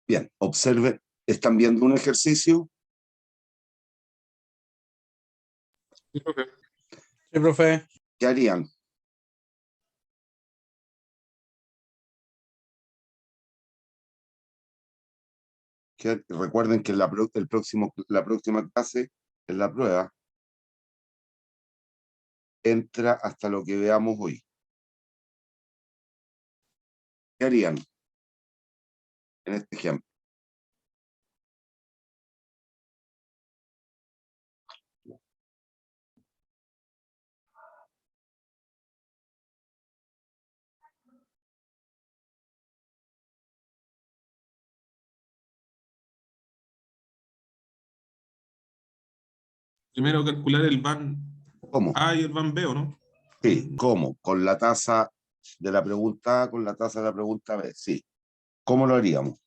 Bien, observen, ¿están viendo un ejercicio? Sí, profe. Sí, profe. ¿Qué harían? Recuerden que la próxima clase es la prueba. Entra hasta lo que veamos hoy. ¿Qué harían en este ejemplo? Primero calcular el van ¿Cómo? A y el van B, ¿o no? Sí, ¿cómo? Con la tasa de la pregunta A, con la tasa de la pregunta B. Sí. ¿Cómo lo haríamos?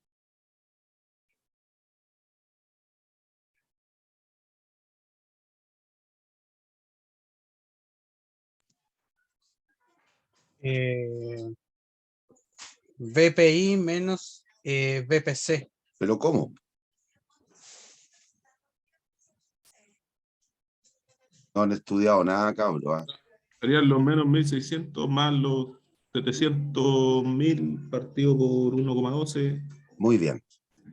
BPI menos BPC. ¿Pero cómo? No han estudiado nada, cabrón. ¿Ah? Serían los menos 1.600 más los 700.000 partido por 1,12 Muy bien.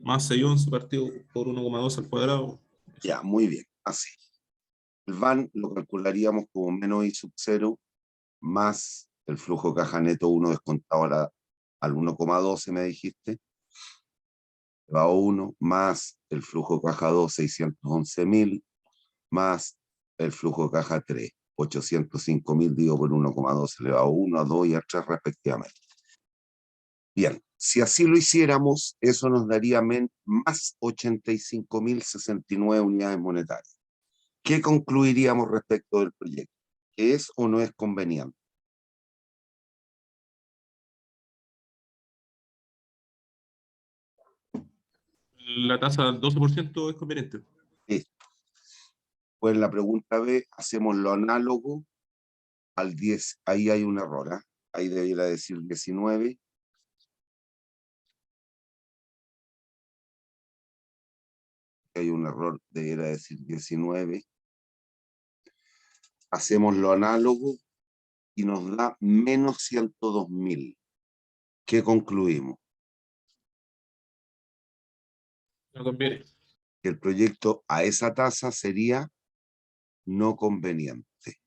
más 611 partido por 1,12 al cuadrado. Ya, muy bien. Así. El VAN lo calcularíamos como menos I sub 0 más el flujo de caja neto 1 descontado al 1,12, me dijiste. Va 1 más el flujo de caja 2, 611.000, más el flujo de caja 3, 805.000 dividido por 1,12 elevado a 1, a 2 y a 3 respectivamente. Bien, si así lo hiciéramos, eso nos daría más 85.069 unidades monetarias. ¿Qué concluiríamos respecto del proyecto? ¿Que es o no es conveniente? La tasa del 12% es conveniente. Listo. Pues en la pregunta B hacemos lo análogo al 10. Ahí hay un error, ¿eh? Ahí debiera decir 19. Hay un error, debiera decir 19. Hacemos lo análogo y nos da menos 102.000. ¿Qué concluimos? No conviene. Que el proyecto a esa tasa sería no conveniente.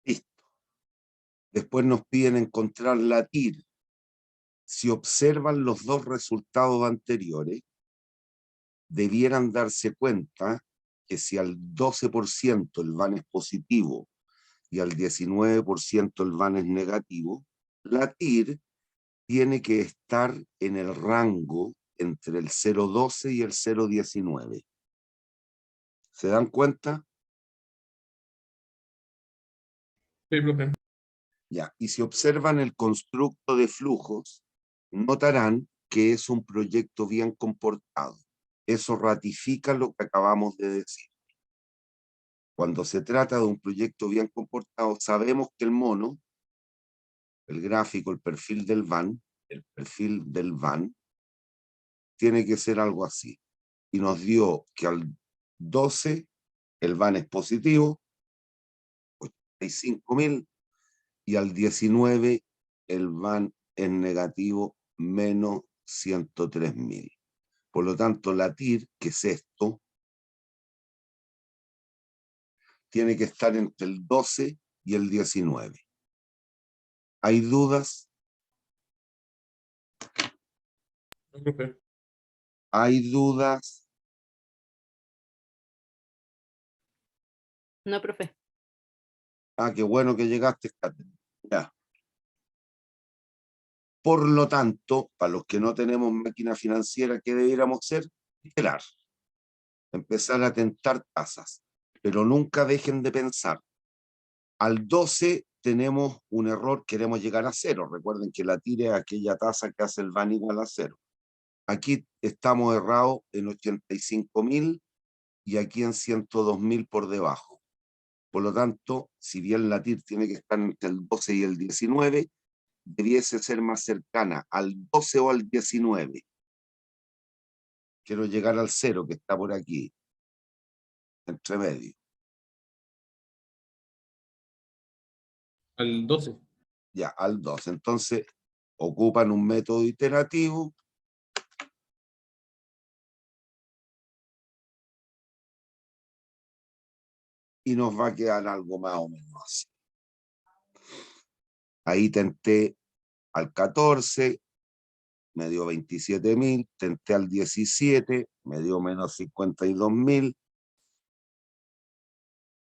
Listo. Después nos piden encontrar la TIR. Si observan los dos resultados anteriores, debieran darse cuenta que si al 12% el VAN es positivo y al 19% el VAN es negativo, la TIR tiene que estar en el rango entre el 0,12 y el 0,19. ¿Se dan cuenta? Sí, profe. Ya. Y si observan el constructo de flujos, notarán que es un proyecto bien comportado. Eso ratifica lo que acabamos de decir. Cuando se trata de un proyecto bien comportado, sabemos que el mono, el gráfico, el perfil del VAN, tiene que ser algo así. Y nos dio que al 12 el VAN es positivo, 85.000, y al 19 el VAN es negativo, menos 103.000. Por lo tanto, la TIR, que es esto, tiene que estar entre el 12 y el 19. ¿Hay dudas? No, profe. ¿Hay dudas? No, profe. Ah, qué bueno que llegaste, Catherine. Ya. Por lo tanto, para los que no tenemos máquina financiera, ¿qué debiéramos hacer? Esperar. Empezar a tentar tasas. Pero nunca dejen de pensar. Al 12 tenemos un error, queremos llegar a 0. Recuerden que la TIR es aquella tasa que hace el VAN igual a 0. Aquí estamos errados en 85.000 y aquí en 102.000 por debajo. Por lo tanto, si bien la TIR tiene que estar entre el 12 y el 19, debiese ser más cercana al 12 o al 19. Quiero llegar al 0 que está por aquí, entre medio. Al 12. Ya, al 2. Entonces, ocupan un método iterativo. Y nos va a quedar algo más o menos así. Ahí tenté al 14, me dio 27.000, tenté al 17, me dio menos 52.000.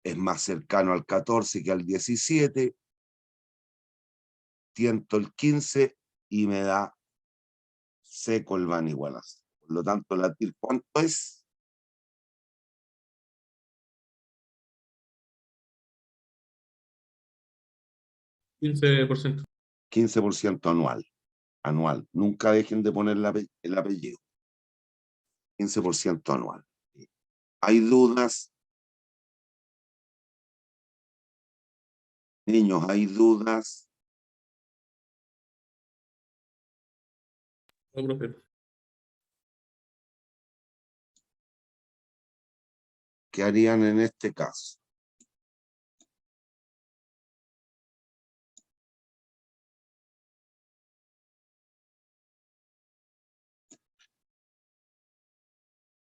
Es más cercano al 14 que al 17. Tiento el 15 y me da seco el van igual a cero. Por lo tanto, la TIR, ¿cuánto es? 15%. 15% anual. Anual. Nunca dejen de poner el apellido. 15% anual. ¿Hay dudas? Niños, ¿hay dudas? No, profe. ¿Qué harían en este caso?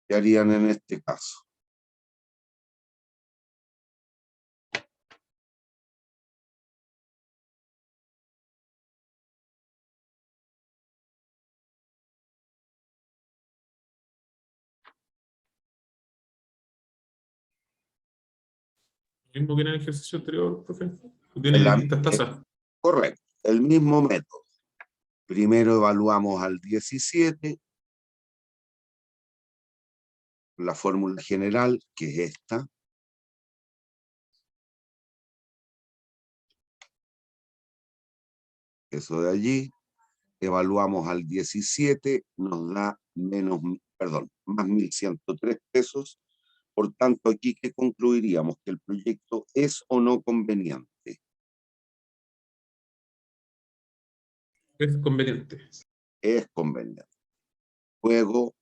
¿Qué harían en este caso? Lo mismo que en el ejercicio anterior, profe. Es Tiene distintas tasas. correcto, el mismo método. Primero evaluamos al 17, la fórmula general, que es esta. Eso de allí. Evaluamos al 17, nos da más 1.103 pesos. Por tanto, aquí, ¿qué concluiríamos? Que el proyecto es o no conveniente. Es conveniente. Es conveniente. Luego,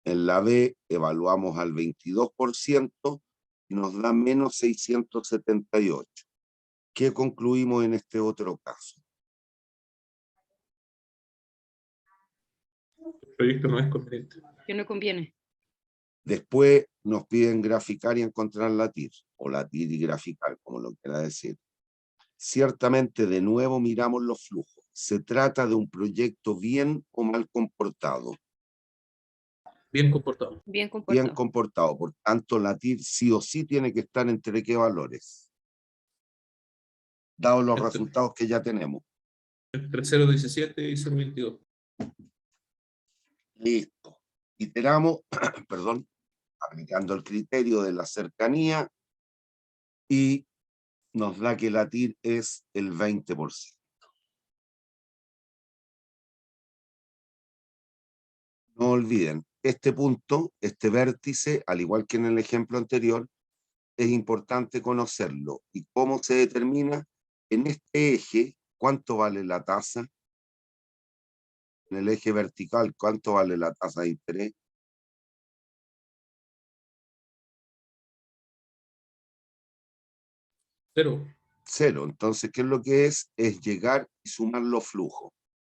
en la B, evaluamos al 22% y nos da menos 678. ¿Qué concluimos en este otro caso? El proyecto no es conveniente. Que no conviene. Después nos piden graficar y encontrar la TIR, o la TIR y graficar, como lo quiera decir. Ciertamente, de nuevo miramos los flujos. ¿Se trata de un proyecto bien o mal comportado? Bien comportado. Bien Bien comportado. comportado. Por tanto, la TIR sí o sí tiene que estar entre qué valores, dados los resultados que ya tenemos. Entre 0,17 y 0,22. Listo. Iteramos, perdón, aplicando el criterio de la cercanía y nos da que la TIR es el 20%. No olviden, este punto, este vértice, al igual que en el ejemplo anterior, es importante conocerlo. ¿Y cómo se determina? En este eje, ¿cuánto vale la tasa? En el eje vertical, ¿cuánto vale la tasa de interés? 0. 0. Entonces, ¿qué es lo que es? Es llegar y sumar los flujos.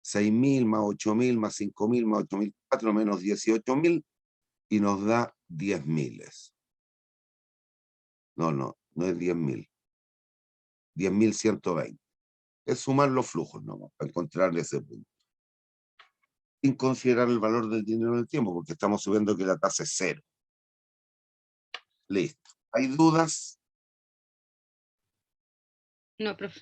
6.000 más 8.000 más 5.000 más 8.004 menos 18.000 y nos da 10.000. No es 10.000. 10.120. Es sumar los flujos, ¿no? Para encontrar ese punto. Sin considerar el valor del dinero en el tiempo, porque estamos subiendo que la tasa es 0. Listo. ¿Hay dudas? No, profe.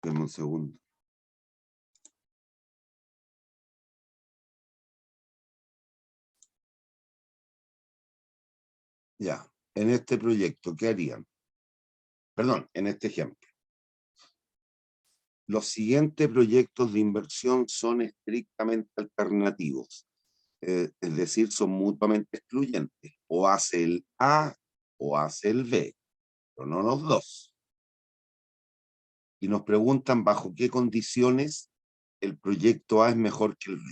Deme un segundo. Ya, en este proyecto, ¿qué harían? Perdón, en este ejemplo. Los siguientes proyectos de inversión son estrictamente alternativos, es decir, son mutuamente excluyentes. O hace el A o hace el B, pero no los dos. Y nos preguntan bajo qué condiciones el proyecto A es mejor que el B.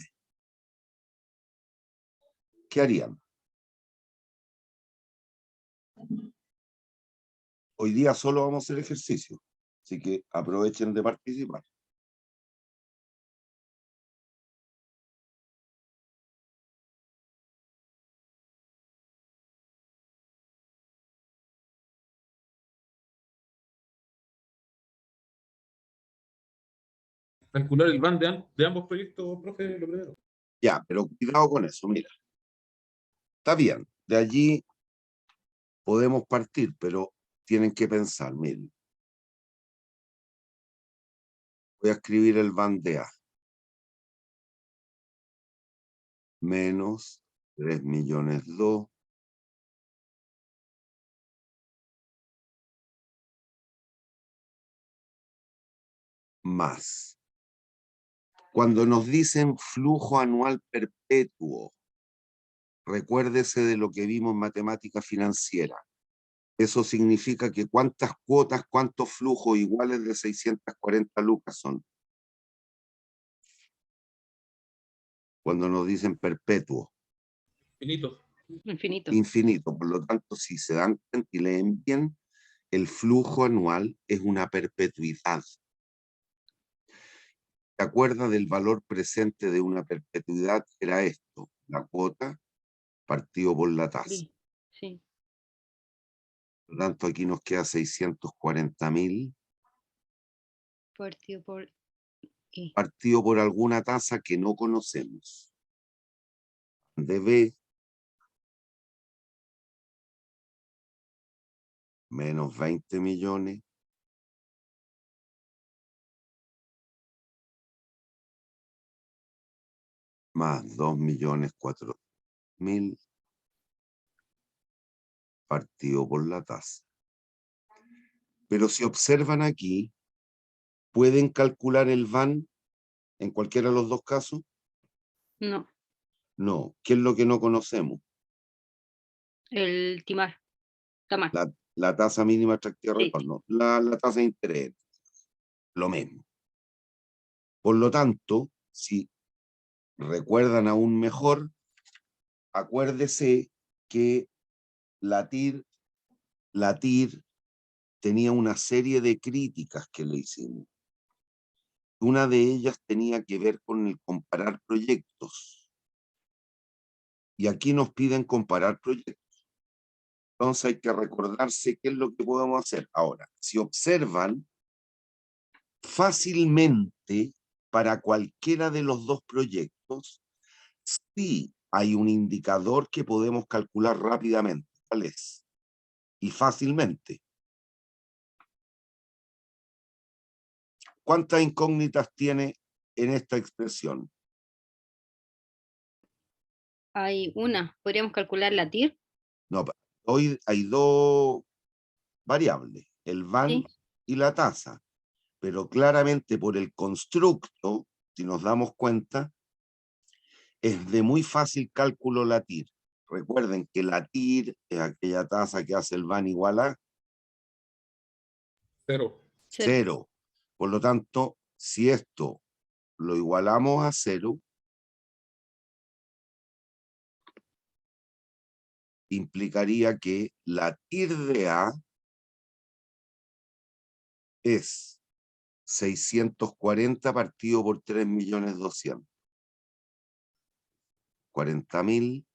¿Qué harían? Hoy día solo vamos a hacer ejercicio, así que aprovechen de participar. Calcular el van de ambos proyectos, profe, lo primero. Ya, pero cuidado con eso, mira. Está bien, de allí podemos partir, pero tienen que pensar, miren. Voy a escribir el van de A. Menos 3.200.000. Más. Cuando nos dicen flujo anual perpetuo, recuérdese de lo que vimos en matemática financiera. Eso significa que cuántas cuotas, cuántos flujos iguales de 640 lucas son. Cuando nos dicen perpetuo, Finito. Infinito. infinito. Por lo tanto, si se dan cuenta y leen bien, el flujo anual es una perpetuidad. ¿Se acuerda del valor presente de una perpetuidad? Era esto, la cuota partido por la tasa. Sí. Sí. Por lo tanto, aquí nos queda 640.000 Partido por I. partido por alguna tasa que no conocemos. De B menos 20 millones más 2.400.000 partido por la tasa. Pero si observan aquí, ¿pueden calcular el van en cualquiera de los dos casos? No. No. ¿Qué es lo que no conocemos? El timar. Tamar. La tasa mínima atractiva de Sí. retorno, la tasa de interés, lo mismo. Por lo tanto, si recuerdan aún mejor, acuérdese que la TIR tenía una serie de críticas que le hicimos. Una de ellas tenía que ver con el comparar proyectos. Y aquí nos piden comparar proyectos. Entonces hay que recordarse qué es lo que podemos hacer. Ahora, si observan, fácilmente para cualquiera de los dos proyectos, sí hay un indicador que podemos calcular rápidamente. ¿Cuál es? Y fácilmente. ¿Cuántas incógnitas tiene en esta expresión? Hay una. Podríamos calcular la TIR. No, hoy hay dos variables, el van Sí. y la tasa, pero claramente por el constructo, si nos damos cuenta, es de muy fácil cálculo la TIR. Recuerden que la TIR es aquella tasa que hace el van igual a 0. Cero. 0. Por lo tanto, si esto lo igualamos a 0, implicaría que la TIR de A es 640 partido por 3.200.000. 40.000,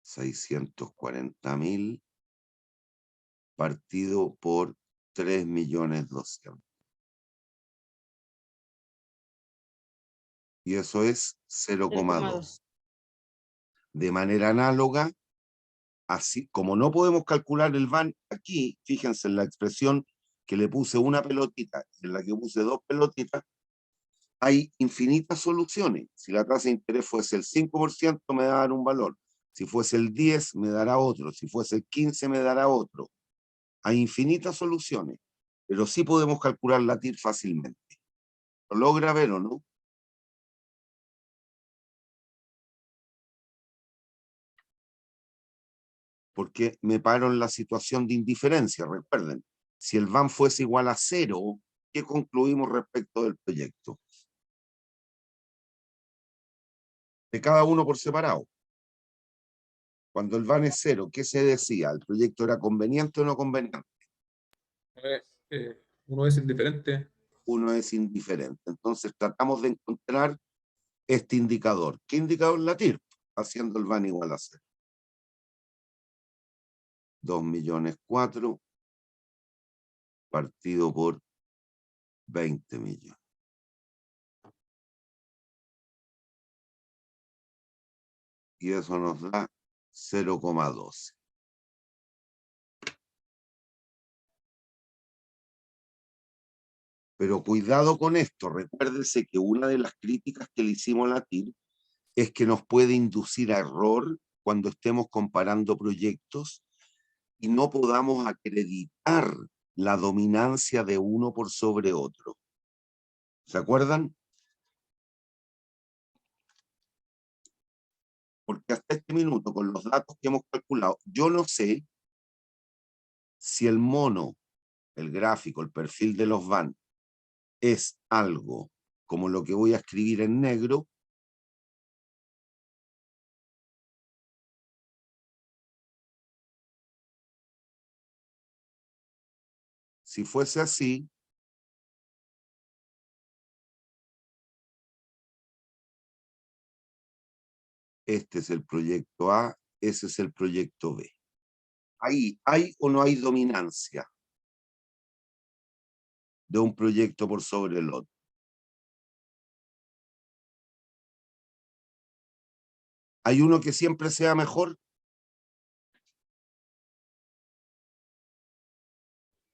640.000 partido por 3.200.000. Y eso es 0,2. De manera análoga, Así, como no podemos calcular el VAN aquí, fíjense en la expresión que le puse una pelotita, en la que puse dos pelotitas, hay infinitas soluciones. Si la tasa de interés fuese el 5%, me dará un valor. Si fuese el 10, me dará otro. Si fuese el 15, me dará otro. Hay infinitas soluciones, pero sí podemos calcular la TIR fácilmente. ¿Lo logra ver o no? Porque me paro en la situación de indiferencia. Recuerden, si el VAN fuese igual a 0, ¿qué concluimos respecto del proyecto? De cada uno por separado. Cuando el VAN es 0, ¿qué se decía? ¿El proyecto era conveniente o no conveniente? Uno es indiferente. Uno es indiferente. Entonces tratamos de encontrar este indicador. ¿Qué indicador? La TIR, haciendo el VAN igual a 0. 2.400.000 partido por 20 millones. Y eso nos da 0,12. Pero cuidado con esto. Recuérdese que una de las críticas que le hicimos a la TIR es que nos puede inducir a error cuando estemos comparando proyectos y no podamos acreditar la dominancia de uno por sobre otro. ¿Se acuerdan? Porque hasta este minuto, con los datos que hemos calculado, yo no sé si el mono, el gráfico, el perfil de los VAN, es algo como lo que voy a escribir en negro, si fuese así, este es el proyecto A, ese es el proyecto B. Ahí, ¿hay o no hay dominancia de un proyecto por sobre el otro? ¿Hay uno que siempre sea mejor?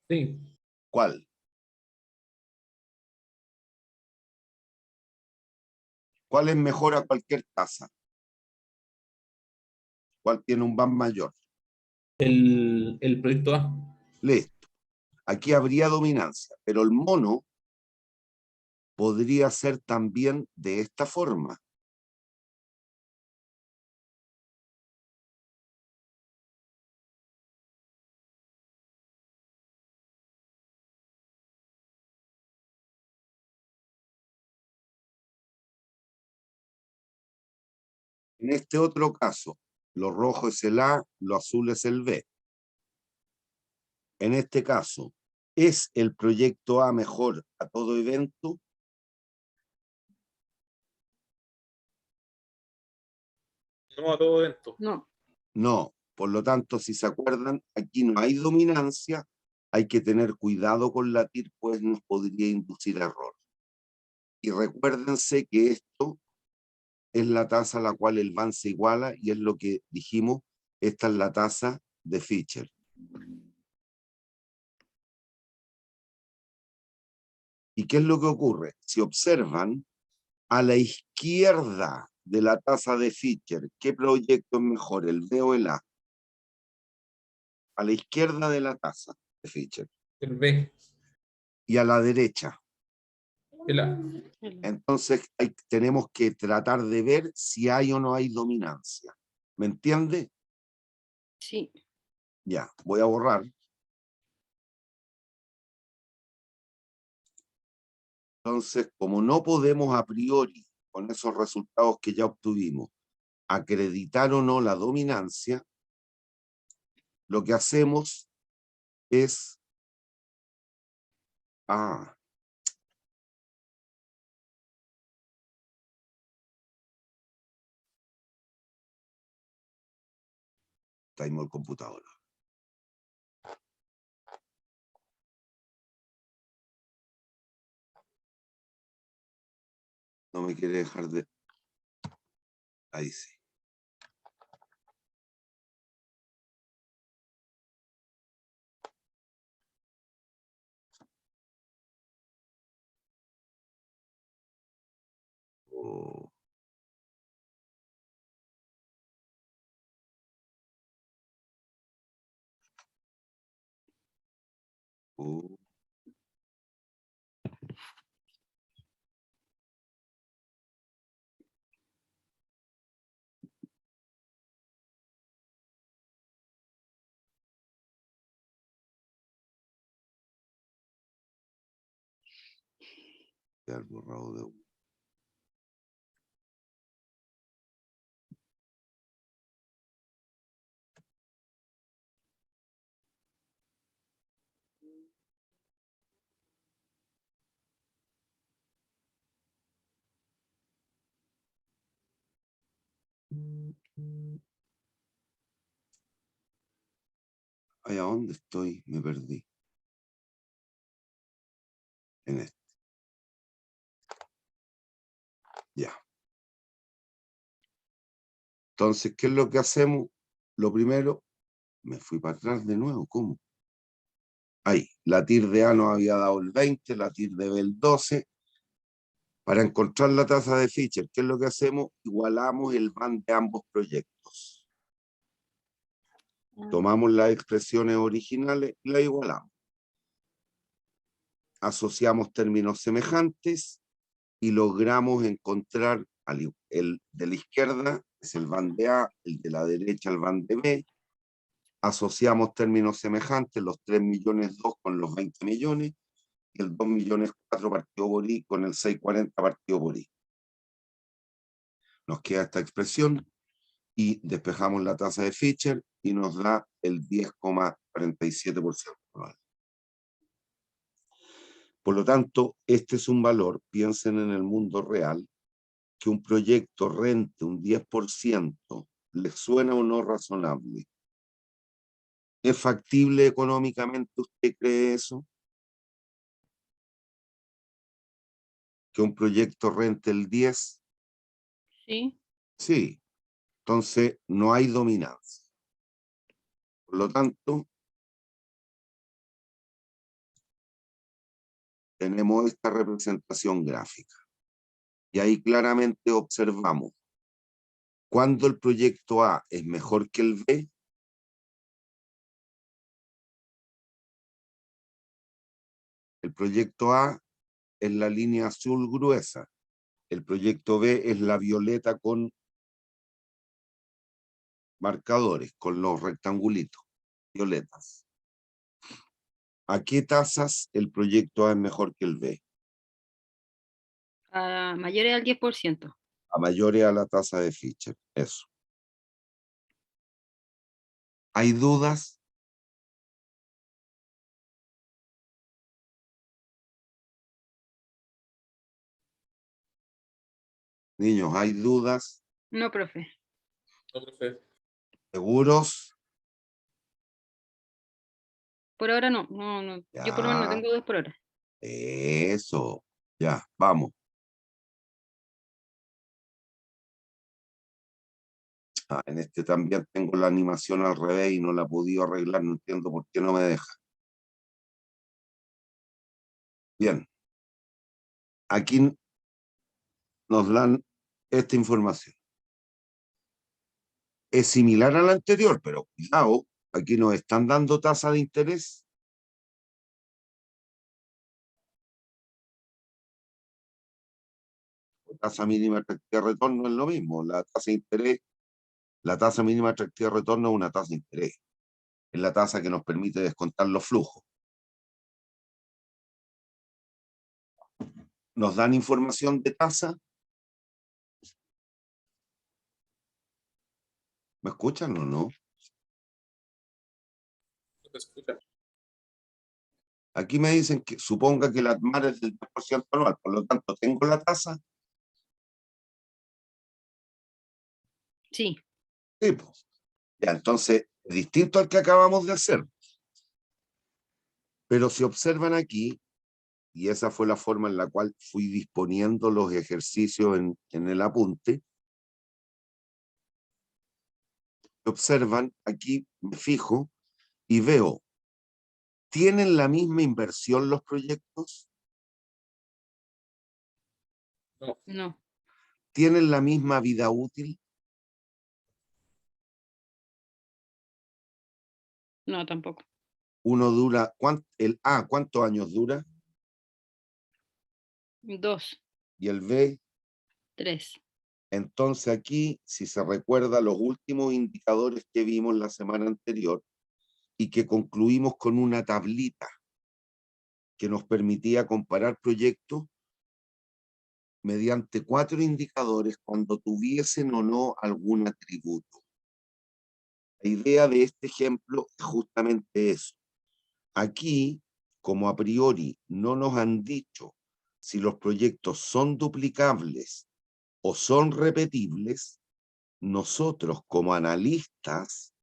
Sí. ¿Cuál? ¿Cuál es mejor a cualquier tasa? ¿Cuál tiene un VAN mayor? El proyecto A. Listo. Aquí habría dominancia, pero el mono podría ser también de esta forma. En este otro caso, lo rojo es el A, lo azul es el B. En este caso, ¿es el proyecto A mejor a todo evento? No a todo evento. No. No. Por lo tanto, si se acuerdan, aquí no hay dominancia, hay que tener cuidado con la TIR, pues nos podría inducir a error. Y recuérdense que esto es la tasa a la cual el VAN se iguala y es lo que dijimos, esta es la tasa de Fischer. ¿Y qué es lo que ocurre? Si observan, a la izquierda de la tasa de Fischer, ¿qué proyecto es mejor, el B o el A? A la izquierda de la tasa de Fischer. El B. Y a la derecha. El A. Entonces tenemos que tratar de ver si hay o no hay dominancia. ¿Me entiende? Sí. Ya, voy a borrar. Entonces, como no podemos a priori, con esos resultados que ya obtuvimos, acreditar o no la dominancia, lo que hacemos es... está ahí el computador. No me quiere dejar de... Ahí sí. Oh. Oh. Quedar borrado de uno. Ay, ¿a dónde estoy? Me perdí. En este. Ya. Entonces, ¿qué es lo que hacemos? Lo primero, me fui para atrás de nuevo. ¿Cómo? Ahí, la TIR de A nos había dado el 20, la TIR de B el 12. Para encontrar la tasa de Fisher, ¿qué es lo que hacemos? Igualamos el band de ambos proyectos. Tomamos las expresiones originales y las igualamos. Asociamos términos semejantes y logramos encontrar el de la izquierda, es el band de A, el de la derecha el band de B. Asociamos términos semejantes, los 3 millones 2 con los 20 millones, y el 2 millones 4 partido por I con el 640 partido por I. Nos queda esta expresión y despejamos la tasa de Fisher y nos da el 10,47%. Por lo tanto, este es un valor, piensen en el mundo real, que un proyecto rente un 10%, ¿les suena o no razonable? ¿Es factible económicamente? ¿Usted cree eso? ¿Que un proyecto rente el 10%? Sí. Sí. Entonces, no hay dominancia. Por lo tanto, tenemos esta representación gráfica. Y ahí claramente observamos cuando el proyecto A es mejor que el B, el proyecto A es la línea azul gruesa, el proyecto B es la violeta con marcadores, con los rectangulitos violetas. ¿A qué tasas el proyecto A es mejor que el B? Mayores al 10%. A mayores a la tasa de Fisher, eso. ¿Hay dudas? Niños, ¿hay dudas? No, profe. No, profe. ¿Seguros? Por ahora no. No. Yo por lo menos no Ya, tengo dudas por ahora. eso. Ya, vamos. En este también tengo la animación al revés y no la he podido arreglar, no entiendo por qué no me deja. Bien. Aquí nos dan esta información. Es similar a la anterior, pero cuidado, aquí nos están dando tasa de interés. Tasa mínima atractiva de retorno es lo mismo. La tasa de interés, la tasa mínima atractiva de retorno es una tasa de interés. Es la tasa que nos permite descontar los flujos. Nos dan información de tasa. ¿Me escuchan o no? No te escucha. Aquí me dicen que suponga que la TMAR es del 10% anual, por lo tanto, ¿tengo la tasa? Sí. Sí, pues. Ya, entonces, es distinto al que acabamos de hacer. Pero si observan aquí, y esa fue la forma en la cual fui disponiendo los ejercicios en el apunte, observan, aquí me fijo y veo, ¿tienen la misma inversión los proyectos? No. No. ¿Tienen la misma vida útil? No, tampoco. Uno dura, el A, ¿cuántos años dura? 2, Y el B, 3. entonces aquí, si se recuerda los últimos indicadores que vimos la semana anterior y que concluimos con una tablita que nos permitía comparar proyectos mediante 4 indicadores cuando tuviesen o no algún atributo. La idea de este ejemplo es justamente eso. Aquí, como a priori no nos han dicho si los proyectos son duplicables o son repetibles, nosotros como analistas,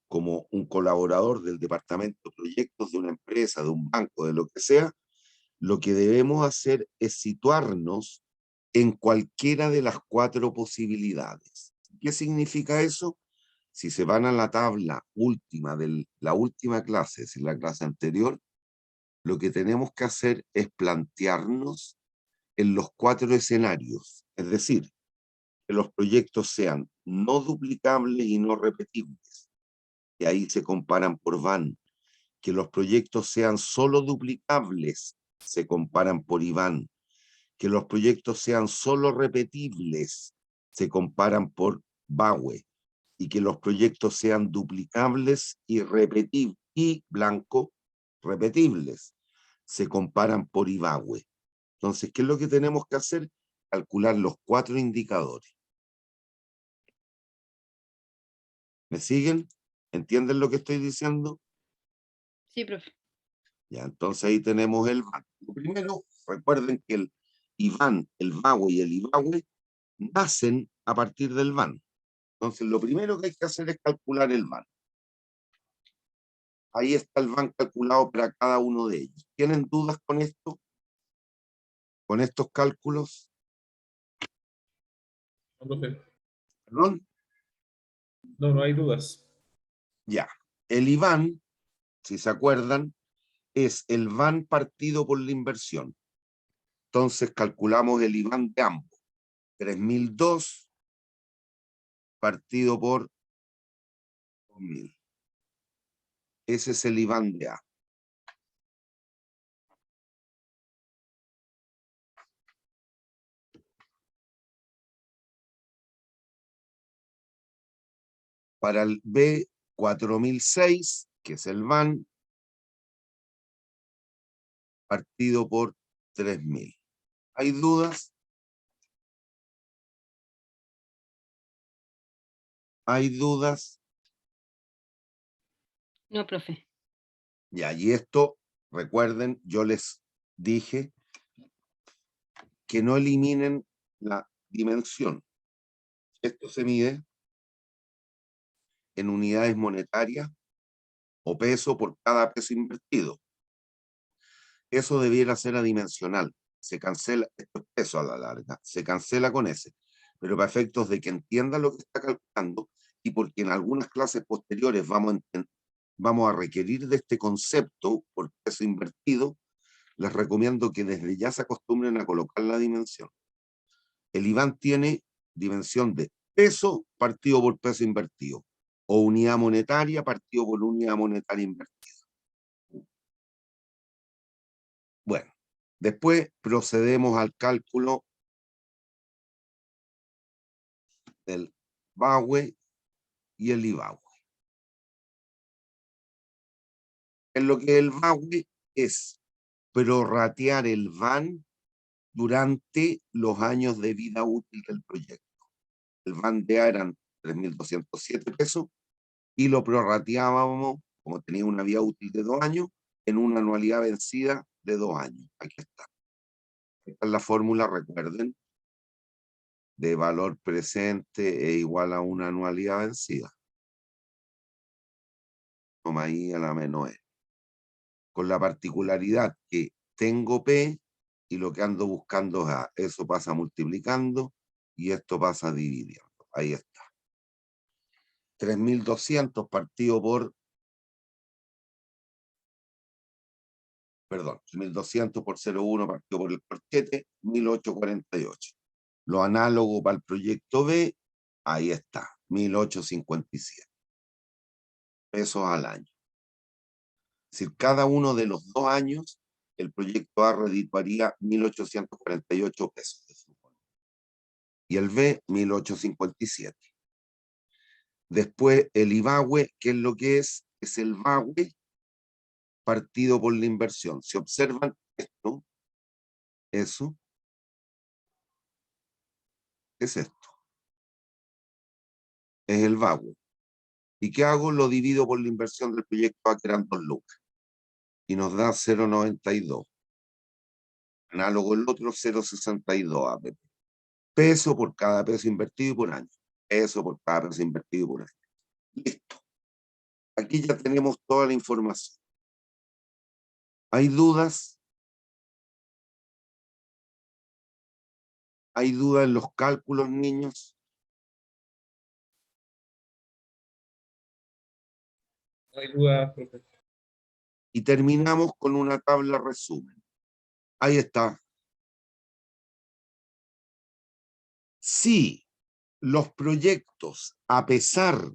como un colaborador del departamento de proyectos de una empresa, de un banco, de lo que sea, lo que debemos hacer es situarnos en cualquiera de las 4 posibilidades. ¿Qué significa eso? Si se van a la tabla última de la última clase, es decir, la clase anterior, lo que tenemos que hacer es plantearnos en los 4 escenarios, es decir, que los proyectos sean no duplicables y no repetibles, y ahí se comparan por VAN, que los proyectos sean solo duplicables, se comparan por IVAN, que los proyectos sean solo repetibles, se comparan por BAWE, y que los proyectos sean duplicables y repetibles, y blanco, repetibles, se comparan por IVAWE. Entonces, ¿qué es lo que tenemos que hacer? Calcular los 4 indicadores. ¿Me siguen? ¿Entienden lo que estoy diciendo? Sí, profe. Ya, entonces ahí tenemos el VAN. Lo primero, recuerden que el IVAN, el VAWE y el IVAWE nacen a partir del VAN. Entonces, lo primero que hay que hacer es calcular el VAN. Ahí está el VAN calculado para cada uno de ellos. ¿Tienen dudas con esto? ¿Con estos cálculos? No, profe. ¿Perdón? No, no hay dudas. Ya. El IVAN, si se acuerdan, es el VAN partido por la inversión. Entonces calculamos el IVAN de ambos. 3002 partido por 2000. Ese es el IVAN de A. Para el B, 4006, que es el VAN, partido por 3000. ¿Hay dudas? ¿Hay dudas? No, profe. Ya, y esto, recuerden, yo les dije que no eliminen la dimensión. Esto se mide en unidades monetarias o peso por cada peso invertido. Eso debiera ser adimensional. Se cancela, esto es peso a la larga, se cancela con ese. Pero para efectos de que entiendan lo que está calculando y porque en algunas clases posteriores vamos a requerir de este concepto por peso invertido, les recomiendo que desde ya se acostumbren a colocar la dimensión. El IVAN tiene dimensión de peso partido por peso invertido o unidad monetaria partido por unidad monetaria invertida. Bueno, después procedemos al cálculo del VAWE y el IVAWE. En lo que el VAWE es prorratear el VAN durante los años de vida útil del proyecto. El VAN de A eran 3.207 pesos y lo prorrateábamos, como tenía una vida útil de 2 años, en una anualidad vencida de 2 años. Aquí está. Esta es la fórmula, recuerden, de valor presente e igual a una anualidad vencida. Toma ahí a la menos E. Con la particularidad que tengo P y lo que ando buscando es A. Eso pasa multiplicando y esto pasa dividiendo. Ahí está. 3.200 partido por, perdón, 1.200 por 0,1 partido por el corchete, 1.848. Lo análogo para el proyecto B, ahí está, 1.857 pesos al año. Es decir, cada uno de los 2 años, el proyecto A redituaría 1.848 pesos de flujo. Y el B, 1.857. Después, el IVAWE, ¿qué es lo que es? Es el VAWE partido por la inversión. Si observan esto, eso, es esto. Es el VAWE. ¿Y qué hago? Lo divido por la inversión del proyecto A, que eran 2 lucas. Y nos da 0,92. Análogo el otro, 0,62 APP. Peso por cada peso invertido y por año. Peso por cada peso invertido y por año. Listo. Aquí ya tenemos toda la información. ¿Hay dudas? ¿Hay dudas en los cálculos, niños? No hay duda, profe. Y terminamos con una tabla resumen. Ahí está. Si los proyectos, a pesar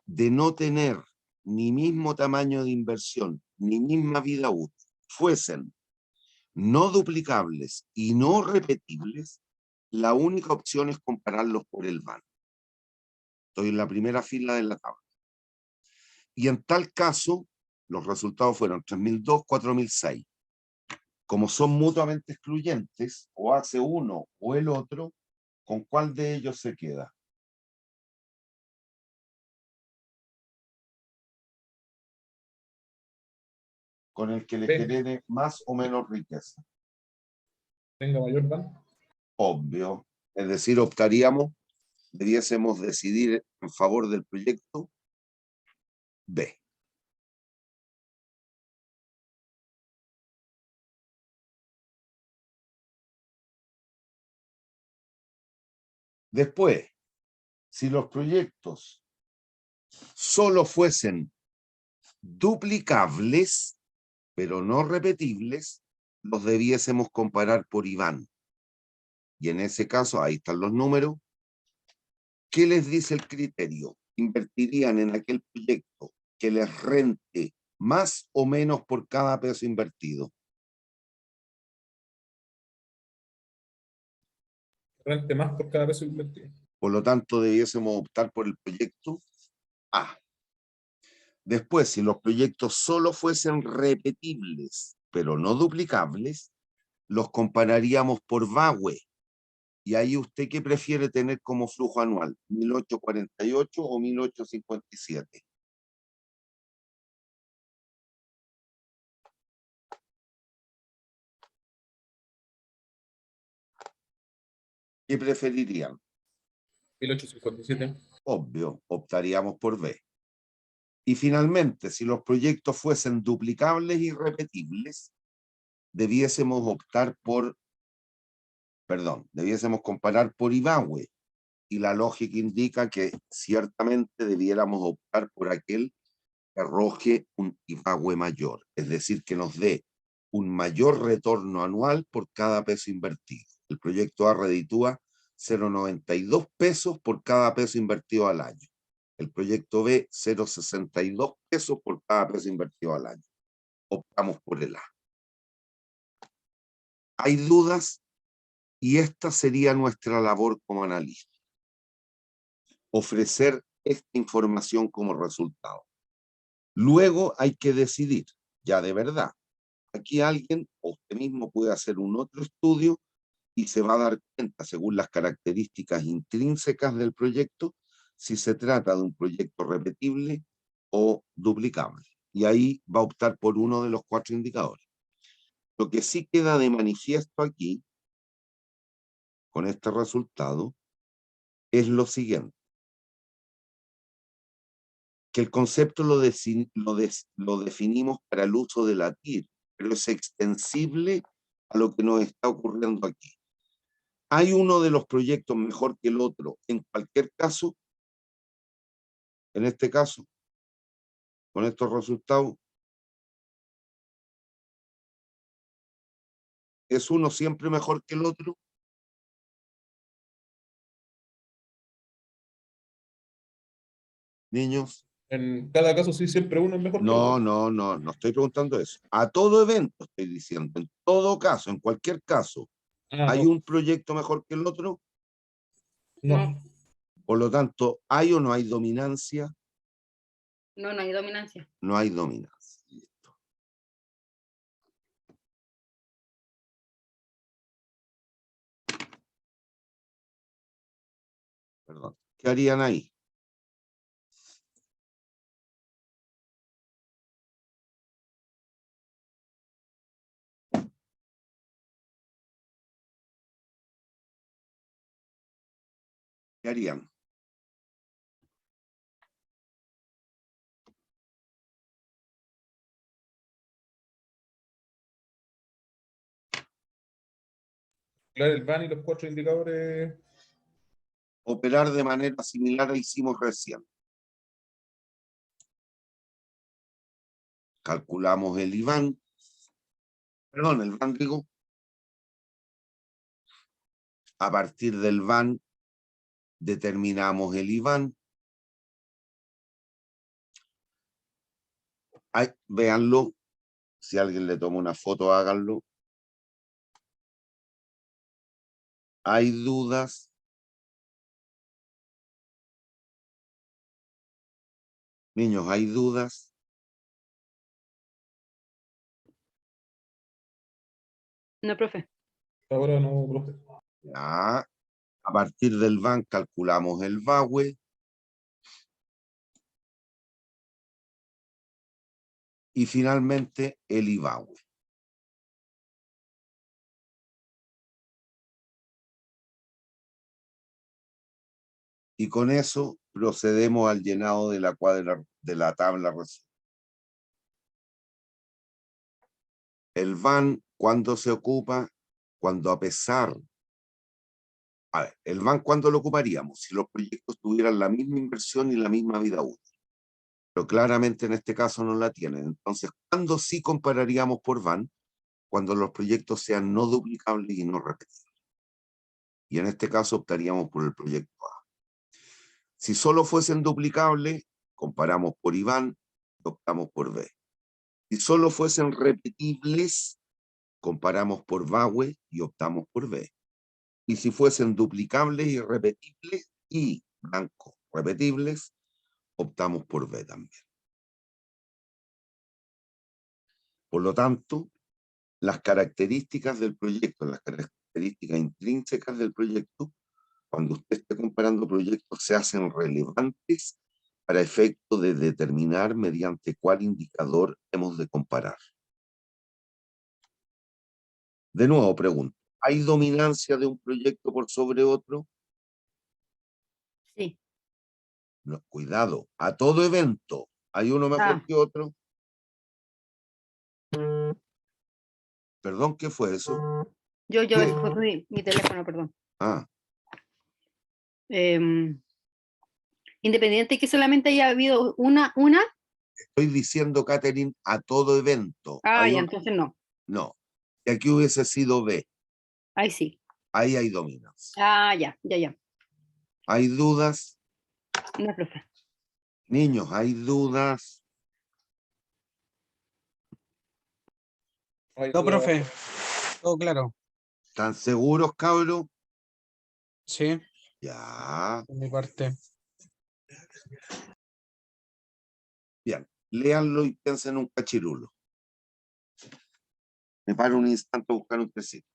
de no tener ni mismo tamaño de inversión, ni misma vida útil, fuesen no duplicables y no repetibles, la única opción es compararlos por el VAN. Estoy en la primera fila de la tabla. Y en tal caso, los resultados fueron 3.002, 4.006. Como son mutuamente excluyentes, o hace uno o el otro, ¿con cuál de ellos se queda? Con el que le B. genere más o menos riqueza. Tenga mayor DAN. Obvio. Es decir, debiésemos decidir en favor del proyecto B. Después, si los proyectos solo fuesen duplicables, pero no repetibles, los debiésemos comparar por IVAN. Y en ese caso, ahí están los números. ¿Qué les dice el criterio? Invertirían en aquel proyecto que les rente más o menos por cada peso invertido. Rente más por cada peso invertido. Por lo tanto, debiésemos optar por el proyecto A. Después, si los proyectos solo fuesen repetibles, pero no duplicables, los compararíamos por VAWE. Y ahí usted, ¿qué prefiere tener como flujo anual? ¿1.848 o 1.857? ¿Qué preferirían? 1857. Obvio, optaríamos por B. Y finalmente, si los proyectos fuesen duplicables y repetibles, debiésemos comparar por IVAWE. Y la lógica indica que ciertamente debiéramos optar por aquel que arroje un IVAWE mayor, es decir, que nos dé un mayor retorno anual por cada peso invertido. El proyecto A reditúa 0,92 pesos por cada peso invertido al año. El proyecto B, 0,62 pesos por cada peso invertido al año. Optamos por el A. ¿Hay dudas? Y esta sería nuestra labor como analista. Ofrecer esta información como resultado. Luego hay que decidir, ya de verdad. Aquí alguien o usted mismo puede hacer un otro estudio y se va a dar cuenta, según las características intrínsecas del proyecto, si se trata de un proyecto repetible o duplicable. Y ahí va a optar por uno de los 4 indicadores. Lo que sí queda de manifiesto aquí, con este resultado, es lo siguiente. Que el concepto lo definimos para el uso de la TIR, pero es extensible a lo que nos está ocurriendo aquí. ¿Hay uno de los proyectos mejor que el otro en cualquier caso? En este caso, con estos resultados, ¿es uno siempre mejor que el otro? Niños, En cada caso sí, siempre uno es mejor que el no, otro. no estoy preguntando eso. A todo evento estoy diciendo, en todo caso, en cualquier caso, Ah, ¿hay no, un proyecto mejor que el otro? no. Por lo tanto, ¿hay o no hay dominancia? No, no hay dominancia. No hay dominancia. Listo. Perdón. ¿Qué harían ahí? ¿Qué harían? Claro, el van y los 4 indicadores. Operar de manera similar a hicimos recién. Calculamos el IBAN, perdón, el BAN digo. A partir del BAN determinamos el IBAN. Ay, véanlo. Si alguien le toma una foto, háganlo. ¿Hay dudas? Niños, ¿hay dudas? No, profe. Ahora no, profe. Ya. A partir del BAN calculamos el VAWE. Y finalmente el IVAWE. Y con eso procedemos al llenado de la tabla resumen. El BAN, ¿cuándo se ocupa? Cuando a pesar... A ver, el BAN, ¿cuándo lo ocuparíamos? Si los proyectos tuvieran la misma inversión y la misma vida útil. Pero claramente en este caso no la tienen. Entonces, ¿cuándo sí compararíamos por BAN? Cuando los proyectos sean no duplicables y no repetibles. Y en este caso optaríamos por el proyecto A. Si solo fuesen duplicables, comparamos por IBAN y optamos por B. Si solo fuesen repetibles, comparamos por VAWE y optamos por B. Y si fuesen duplicables y repetibles y blanco repetibles, optamos por B también. Por lo tanto, las características del proyecto, las características intrínsecas del proyecto, cuando usted esté comparando proyectos, se hacen relevantes para efecto de determinar mediante cuál indicador hemos de comparar. De nuevo pregunto, ¿hay dominancia de un proyecto por sobre otro? Sí. No, cuidado, a todo evento, ¿hay uno mejor que otro? Perdón, ¿qué fue eso? Yo, ¿Qué? ese fue mi teléfono, perdón. Ah, Em, Independiente que solamente haya habido una. estoy diciendo, Catherine, a todo evento. Ah, ¿Hay ya, un... entonces no. No, y aquí hubiese sido B, Ahí sí. ahí hay dominancia. Ah, ya. ¿Hay dudas? No, profe. Niños, ¿hay dudas? Hay No, duda. profe. Todo claro. ¿Están seguros, cabros? Sí, Ya, de mi parte. bien. Léanlo y piensen en un cachirulo. Me paro un instante a buscar un tecito.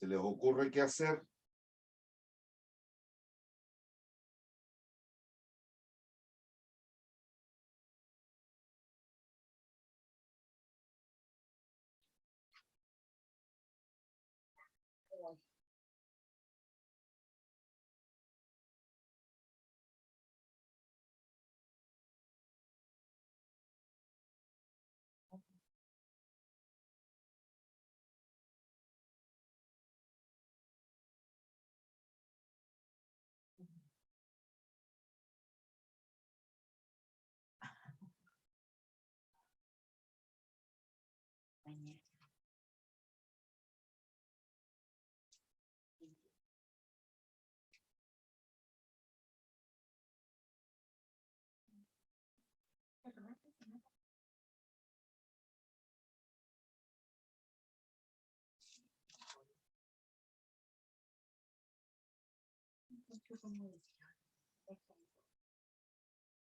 ¿Se les ocurre qué hacer?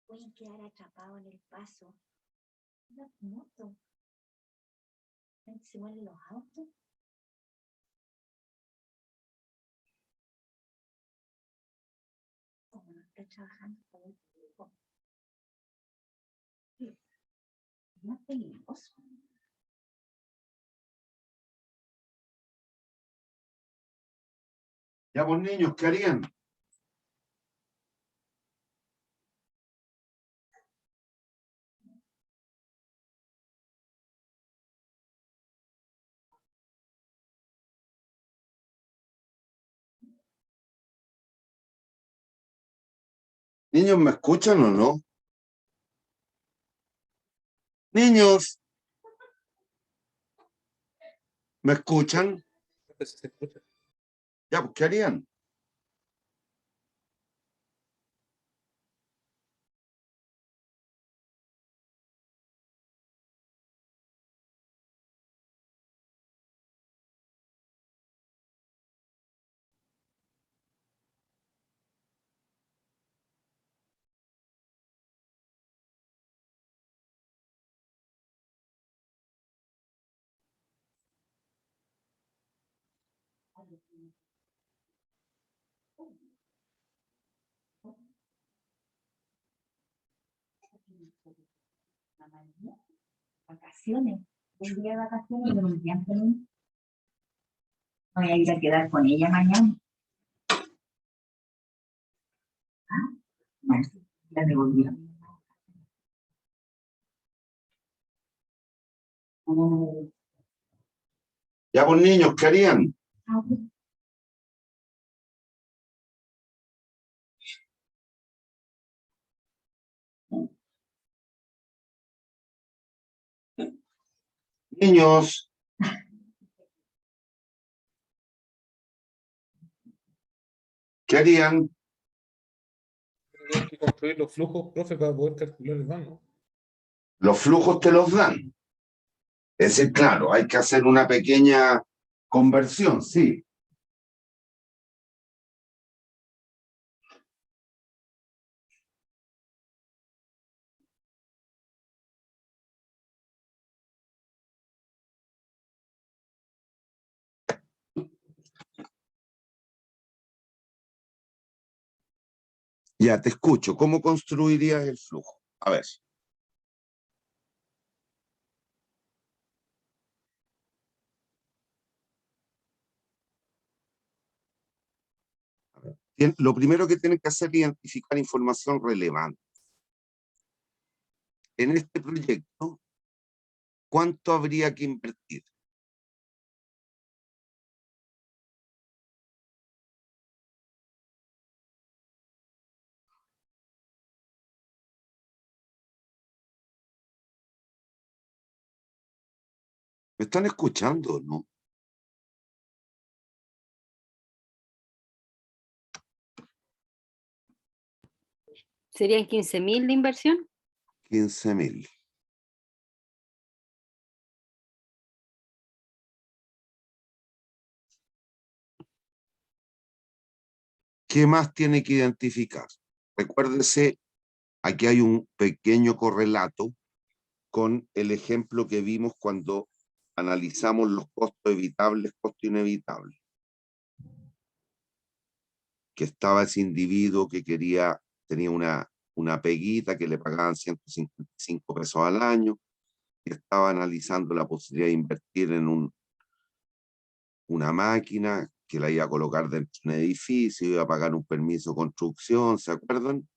Pueden quedar atrapados en el paso. Una moto. Se mueven los autos. Como no estoy trabajando con el tiempo. Es más peligroso. Ya, pues niños, ¿qué harían? Niños, ¿me escuchan o no? Niños, ¿me escuchan? Se escucha. Ya, pues, ¿qué harían? Vacaciones. El día de vacaciones de un día feliz. Voy a ir a quedar con ella mañana. ¿Ah? Bueno, ya me volvió. Ya, pues niños, ¿qué harían? Niños, ¿qué harían? Hay que construir los flujos, profe, para poder calcular el daño. Los flujos te los dan. Es decir, claro, hay que hacer una pequeña conversión, sí. Ya, te escucho. ¿Cómo construirías el flujo? A ver. Lo primero que tienen que hacer es identificar información relevante. En este proyecto, ¿cuánto habría que invertir? ¿Me están escuchando, no? ¿Serían 15.000 de inversión? 15.000. ¿Qué más tiene que identificar? Recuérdese, aquí hay un pequeño correlato con el ejemplo que vimos cuando analizamos los costos evitables, costos inevitables. que estaba ese individuo que tenía una peguita que le pagaban 155 pesos al año, que estaba analizando la posibilidad de invertir en una máquina que la iba a colocar dentro de un edificio, iba a pagar un permiso de construcción, ¿se acuerdan?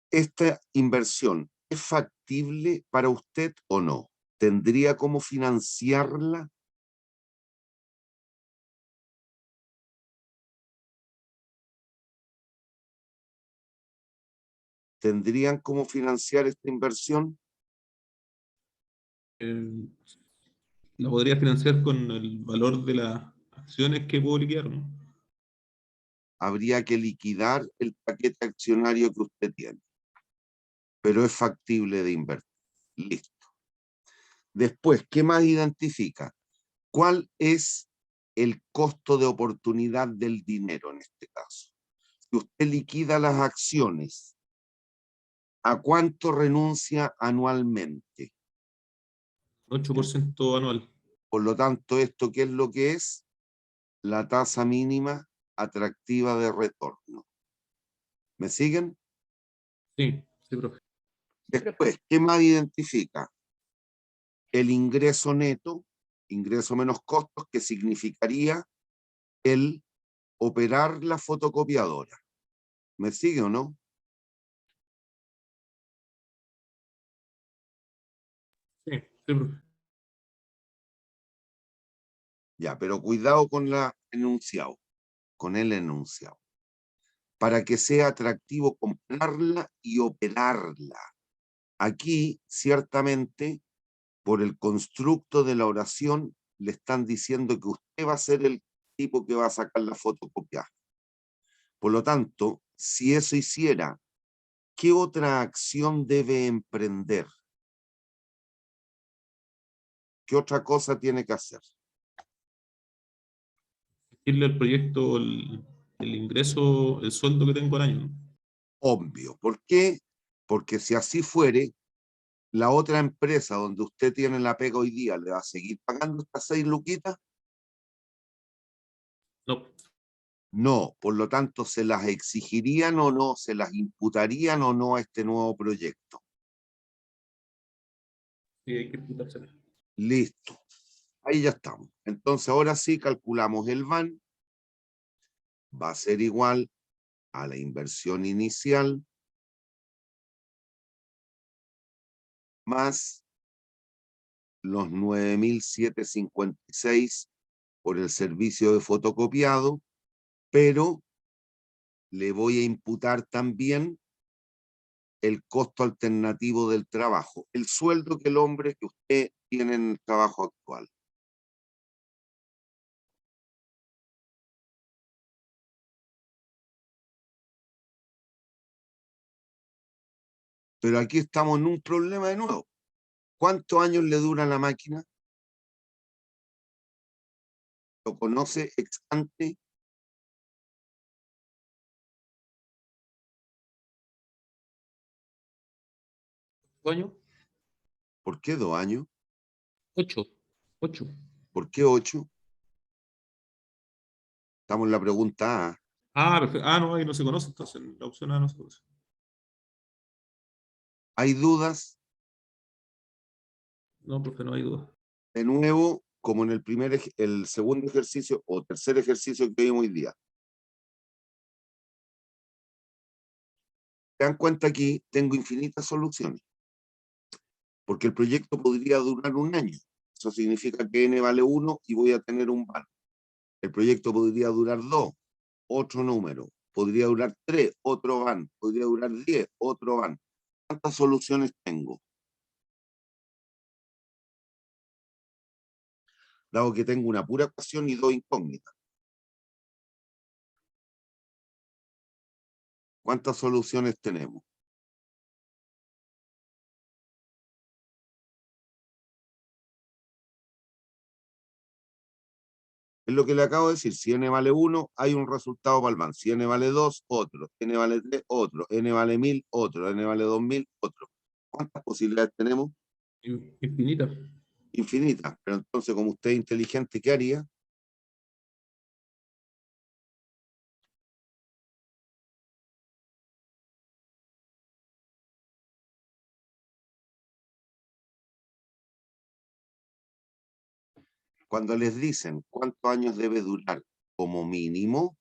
¿Esta inversión es factible para usted o no? ¿Tendría cómo financiarla? ¿Tendrían cómo financiar esta inversión? Eh, la podría financiar con el valor de las acciones que puedo liquidar, ¿no? Habría que liquidar el paquete accionario que usted tiene, pero es factible de invertir. Listo. Después, ¿qué más identifica? ¿Cuál es el costo de oportunidad del dinero en este caso? Si usted liquida las acciones, ¿a cuánto renuncia anualmente? 8% anual. Por lo tanto, ¿esto qué es lo que es? La tasa mínima atractiva de retorno. ¿Me siguen? Sí, sí, profe. Después, ¿qué más identifica? El ingreso neto, ingreso menos costos, que significaría el operar la fotocopiadora. ¿Me sigue o no? Sí, sí, profe. Ya, pero cuidado con con el enunciado. Para que sea atractivo comprarla y operarla. Aquí, ciertamente, por el constructo de la oración, le están diciendo que usted va a ser el tipo que va a sacar la fotocopia. Por lo tanto, si eso hiciera, ¿qué otra acción debe emprender? ¿Qué otra cosa tiene que hacer? Decirle al proyecto el ingreso, el sueldo que tengo al año, ¿no? Obvio. ¿Por qué? Porque si así fuere, la otra empresa donde usted tiene la pega hoy día, ¿le va a seguir pagando estas 6 luquitas? No, No. Por lo tanto, ¿se las exigirían o no? ¿Se las imputarían o no a este nuevo proyecto? sí, hay que imputársela. Listo. Ahí ya estamos. Entonces, ahora sí calculamos el VAN. Va a ser igual a la inversión inicial más los 9.756 por el servicio de fotocopiado, pero le voy a imputar también el costo alternativo del trabajo, el sueldo que el hombre que usted tiene en el trabajo actual. Pero aquí estamos en un problema de nuevo. ¿Cuántos años le dura la máquina? ¿Lo conoce ex ante? ¿Año? ¿Por qué 2 años? 8. 8. ¿Por qué 8? Estamos en la pregunta A. Ah, perfecto. Ah, no, ahí no se conoce, entonces la opción A no se conoce. ¿Hay dudas? No, profe, no hay duda. De nuevo, como en el segundo ejercicio o tercer ejercicio que vimos hoy día. ¿Se dan cuenta? Aquí tengo infinitas soluciones, porque el proyecto podría durar 1 año. Eso significa que n vale 1 y voy a tener un VAN. El proyecto podría durar 2, otro número. Podría durar 3, otro VAN. Podría durar 10, otro VAN. ¿Cuántas soluciones tengo? Dado que tengo una pura ecuación y 2 incógnitas. ¿Cuántas soluciones tenemos? Es lo que le acabo de decir. Si n vale 1, hay un resultado para el VAN. Si n vale 2, otro. N vale 3, otro. N vale 1000, otro. N vale 2000, otro. ¿Cuántas posibilidades tenemos? Infinita. Infinitas. Pero entonces, como usted es inteligente, ¿qué haría? Cuando les dicen cuántos años debe durar como mínimo,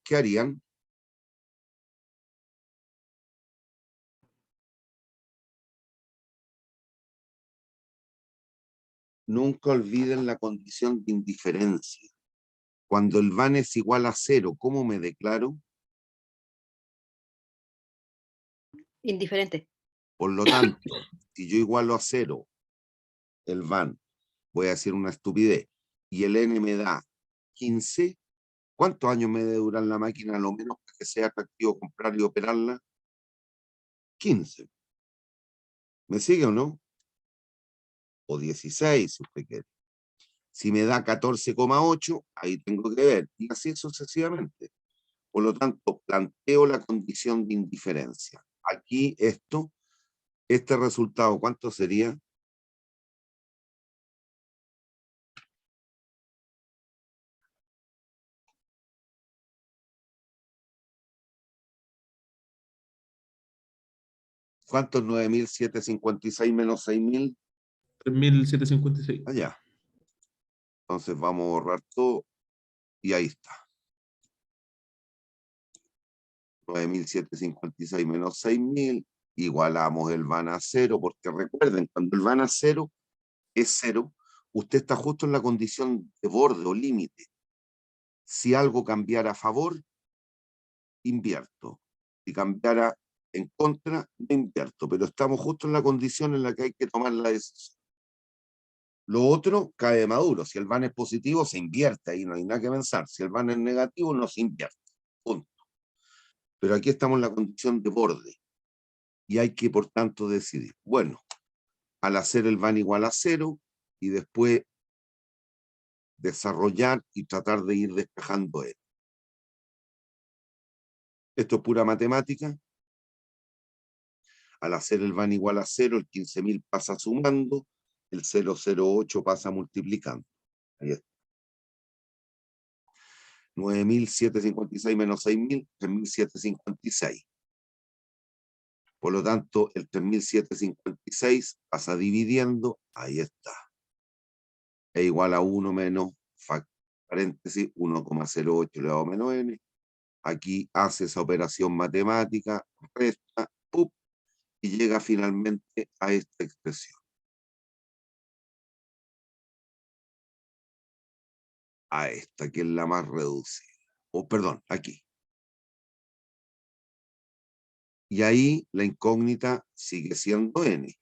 ¿qué harían? Nunca olviden la condición de indiferencia. Cuando el van es igual a 0, ¿cómo me declaro? Indiferente. Por lo tanto, si yo igualo a 0 el van, voy a decir una estupidez, y el n me da 15, ¿cuántos años me debe durar la máquina a lo menos para que sea atractivo comprar y operarla? 15. ¿Me sigue o no? O 16, si usted quiere. Si me da 14,8, ahí tengo que ver, y así sucesivamente. Por lo tanto, planteo la condición de indiferencia. Aquí este resultado, ¿cuánto sería? ¿Cuánto es 9.756 menos 6.000? 3.756. Allá. Entonces vamos a borrar todo y ahí está. 9.756 menos 6.000, igualamos el van a 0, porque recuerden, cuando el van a 0 es 0, usted está justo en la condición de borde o límite. Si algo cambiara a favor, invierto. Si cambiara en contra, no invierto. Pero estamos justo en la condición en la que hay que tomar la decisión. Lo otro cae de maduro. Si el van es positivo, se invierte. Ahí no hay nada que pensar. Si el van es negativo, no se invierte. Punto. Pero aquí estamos en la condición de borde. Y hay que, por tanto, decidir. Bueno, al hacer el van igual a 0 y después desarrollar y tratar de ir despejando él. Esto es pura matemática. Al hacer el van igual a 0, el 15.000 pasa sumando, el 008 pasa multiplicando. Ahí está. 9.756 menos 6.000, 3.756. Por lo tanto, el 3.756 pasa dividiendo, ahí está. Es igual a 1 menos, paréntesis, 1,08 elevado a menos n. Aquí hace esa operación matemática, resta, ¡pup! Y llega finalmente a esta expresión. A esta, que es la más reducida. O perdón, aquí. Y ahí la incógnita sigue siendo n.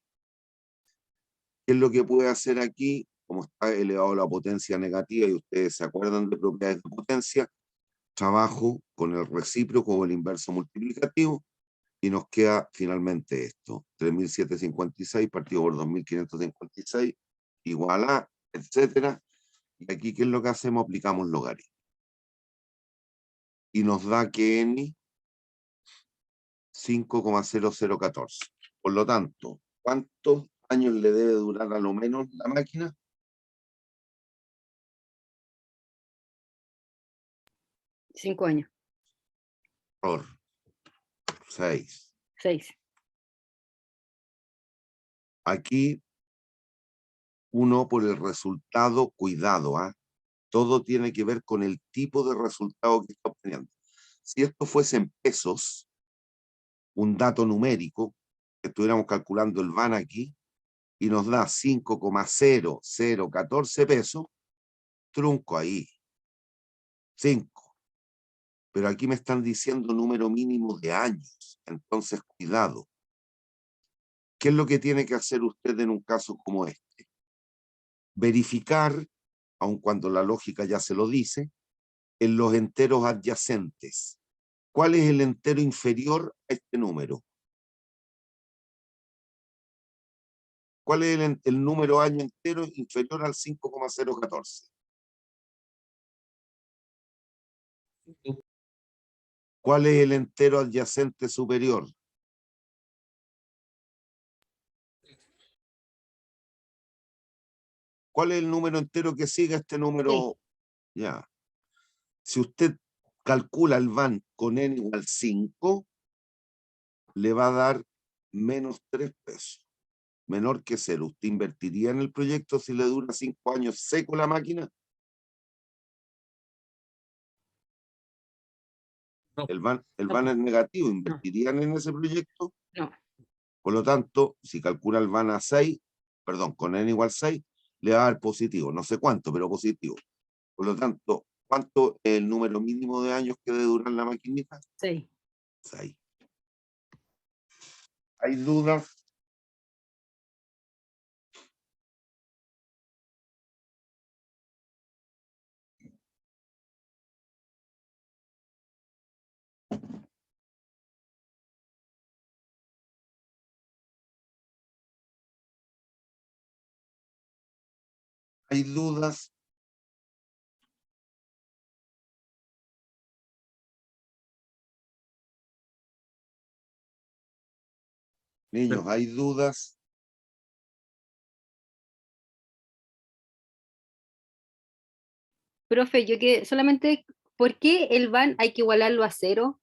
¿Qué es lo que puede hacer aquí? Como está elevado a la potencia negativa y ustedes se acuerdan de propiedades de potencia, trabajo con el recíproco o el inverso multiplicativo y nos queda finalmente esto. 3.756 partido por 2.556 igual a, etcétera. Y aquí, ¿qué es lo que hacemos? Aplicamos logaritmo. Y nos da que n 5,0014. Por lo tanto, ¿cuántos años le debe durar a lo menos la máquina? 5 años. Por 6. 6. Aquí, uno por el resultado, cuidado, ¿ah? Todo tiene que ver con el tipo de resultado que está obteniendo. Si esto fuese en pesos, un dato numérico, que estuviéramos calculando el van aquí, y nos da 5,0014 pesos, trunco ahí. 5. Pero aquí me están diciendo número mínimo de años. Entonces, cuidado. ¿Qué es lo que tiene que hacer usted en un caso como este? Verificar, aun cuando la lógica ya se lo dice, en los enteros adyacentes. ¿Cuál es el entero inferior a este número? ¿Cuál es el número año entero inferior al 5,014? ¿Cuál es el entero adyacente superior? ¿Cuál es el número entero que sigue a este número? Ya. Si usted calcula el van con n igual 5, le va a dar menos 3 pesos. menor que 0, ¿usted invertiría en el proyecto si le dura 5 años seco la máquina? No. El van es negativo, ¿invertirían en ese proyecto? No. Por lo tanto, si calcula el van a 6, perdón, con n igual 6, le va a dar positivo, no sé cuánto, pero positivo. Por lo tanto, ¿cuánto es el número mínimo de años que debe durar la maquinita? 6. 6. ¿Hay dudas? ¿Hay dudas? Niños, ¿hay dudas? Profe, yo que solamente, ¿por qué el van hay que igualarlo a 0?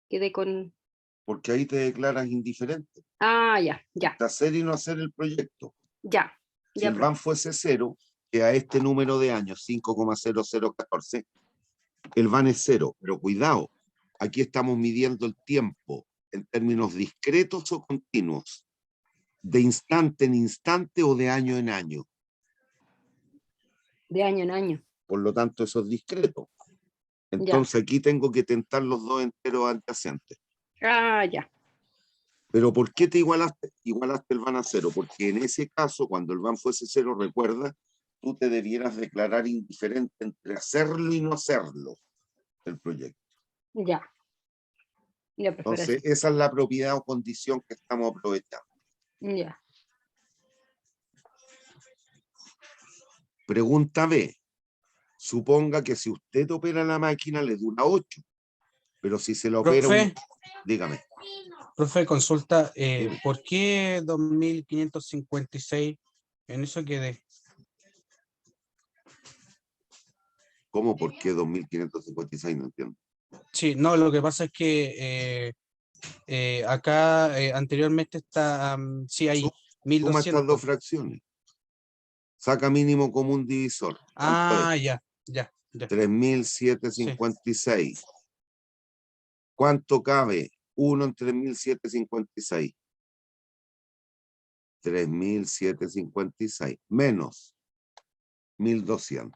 Quedé con... Porque ahí te declaras indiferente. Ah, ya, ya, Hacer y no hacer el proyecto. ya. Si Ya, el profe. van fuese 0, que a este número de años, 5,0014, el van es 0. Pero cuidado, aquí estamos midiendo el tiempo en términos discretos o continuos, de instante en instante o de año en año. De año en año. Por lo tanto, eso es discreto. Entonces aquí tengo que tentar los dos enteros adyacentes. Ah, ya. Pero ¿por qué te igualaste? Igualaste el van a 0, porque en ese caso, cuando el van fuese 0, recuerda, tú te debieras declarar indiferente entre hacerlo y no hacerlo, el proyecto. Ya. Ya, profe, Entonces, gracias. esa es la propiedad o condición que estamos aprovechando. Ya. Pregunta B. Suponga que si usted opera la máquina, le dura 8, pero si se la opera Profe, Dígame. profe, consulta, Dime. ¿por qué 2556? En eso quedé. ¿Cómo? ¿Por qué 2556? No entiendo. Sí, no, lo que pasa es que acá anteriormente está, sí, hay Suma estas dos 1200. fracciones. Saca mínimo común divisor. Ah, ya. 3.756. ¿Cuánto cabe 1 en 3.756? 3.756 menos 1.200.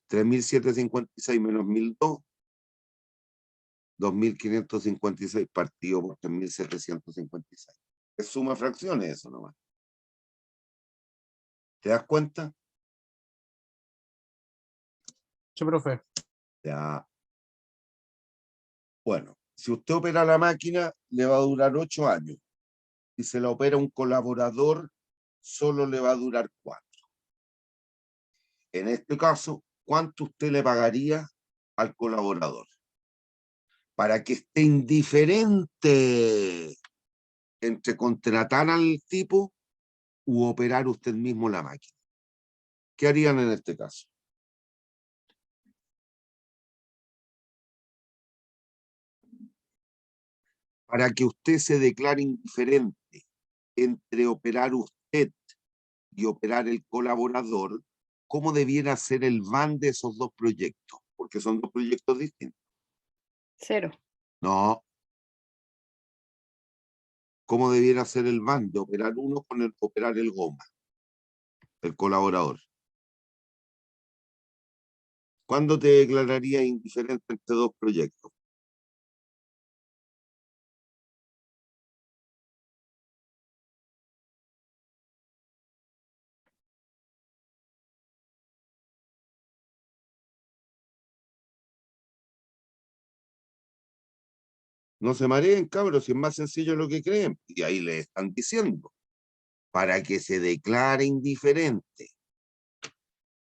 3.756 menos 1.200, 2.556 partido por 3.756. Es suma fracciones eso nomás. ¿Te das cuenta? Sí, profe. Ya. Bueno, si usted opera la máquina, le va a durar 8 años. Si se la opera un colaborador, solo le va a durar 4. En este caso, ¿cuánto usted le pagaría al colaborador? Para que esté indiferente entre contratar al tipo u operar usted mismo la máquina. ¿Qué harían en este caso? Para que usted se declare indiferente entre operar usted y operar el colaborador, ¿cómo debiera ser el van de esos dos proyectos? Porque son dos proyectos distintos. 0. No. ¿Cómo debiera ser el van de operar uno con el operar el goma, el colaborador? ¿Cuándo te declararía indiferente entre dos proyectos? No se mareen, cabros, si es más sencillo lo que creen. Y ahí le están diciendo, para que se declare indiferente.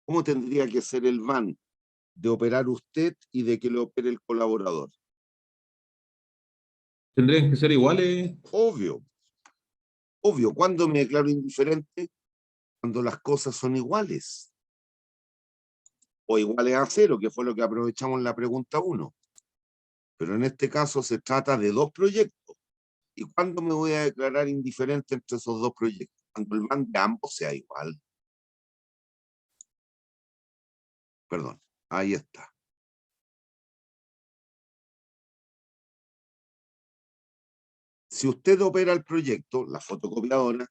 ¿Cómo tendría que ser el van de operar usted y de que lo opere el colaborador? ¿Tendrían que ser iguales? Obvio. Obvio. ¿Cuándo me declaro indiferente? Cuando las cosas son iguales. O iguales a 0, que fue lo que aprovechamos en la pregunta 1. Pero en este caso se trata de dos proyectos. ¿Y cuándo me voy a declarar indiferente entre esos dos proyectos? Cuando el van de ambos sea igual. Perdón, ahí está. Si usted opera el proyecto, la fotocopiadora